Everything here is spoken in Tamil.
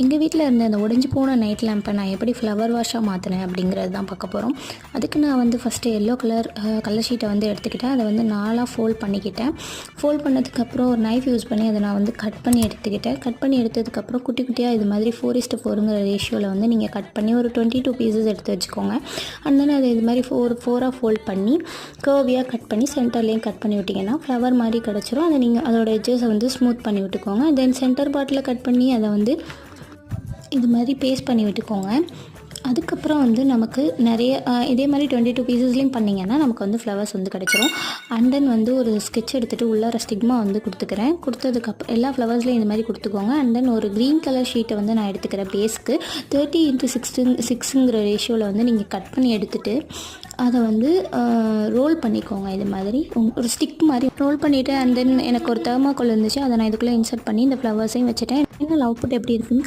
எங்கள் வீட்டில் இருந்த அந்த உடைஞ்சு போன நைட் லேம்பை நான் எப்படி ஃப்ளவர் வாஷாக மாற்றினேன் அப்படிங்கிறது தான் பார்க்க போகிறோம். அதுக்கு நான் வந்து ஃபஸ்ட்டு எல்லோ கலர் ஷீட்டை வந்து எடுத்துக்கிட்டேன். அதை வந்து 4ஆக ஃபோல்ட் பண்ணிக்கிட்டேன். ஃபோல்ட் பண்ணதுக்கப்புறம் ஒரு நைஃப் யூஸ் பண்ணி அதை நான் வந்து கட் பண்ணி எடுத்துக்கிட்டேன். கட் பண்ணி எடுத்ததுக்கப்புறம் குட்டி குட்டியாக இது மாதிரி 4:4ங்கிற ரேஷியோவில் வந்து நீங்கள் கட் பண்ணி ஒரு 22 பீசஸ் எடுத்து வச்சுக்கோங்க. அண்ட் தென் அதை இது மாதிரி 4ஆக ஃபோல்ட் பண்ணி கர்வியாக கட் பண்ணி சென்டர்லேயும் கட் பண்ணி விட்டிங்கன்னா ஃப்ளவர் மாதிரி கிடச்சிரும். அதை நீங்கள் அதோட எட்ஜஸை வந்து ஸ்மூத் பண்ணி விட்டுக்கோங்க. தென் சென்டர் பார்ட்டில் கட் பண்ணி அதை வந்து இது மாதிரி பேஸ்ட் பண்ணி விட்டுக்கோங்க. அதுக்கப்புறம் வந்து நமக்கு நிறைய இதே மாதிரி 22 பீசஸ்லேயும் பண்ணிங்கன்னா நமக்கு வந்து ஃப்ளவர்ஸ் வந்து கிடச்சிரும். அண்ட் தென் வந்து ஒரு ஸ்கெட்ச் எடுத்துகிட்டு உள்ளார ஸ்டிக்மா வந்து கொடுத்துக்கிறேன். கொடுத்ததுக்கப்புறம் எல்லா ஃப்ளவர்ஸ்லையும் இந்த மாதிரி கொடுத்துக்கோங்க. அண்ட் தென் ஒரு க்ரீன் கலர் ஷீட்டை வந்து நான் எடுத்துக்கிறேன். பேஸ்க்கு 30x6ங்கிற ரேஷியோவில் வந்து நீங்கள் கட் பண்ணி எடுத்துகிட்டு அதை வந்து ரோல் பண்ணிக்கோங்க. இது மாதிரி ஒரு ஸ்டிக் மாதிரி ரோல் பண்ணிவிட்டு அண்ட் தென் எனக்கு ஒரு தெர்மாக்கோல் இருந்துச்சு, அதை நான் இதுக்குள்ளே இன்சர்ட் பண்ணி இந்த ஃப்ளவர்ஸையும் வச்சுட்டேன். ஃபைனல் அவுட்புட் எப்படி இருக்குன்னு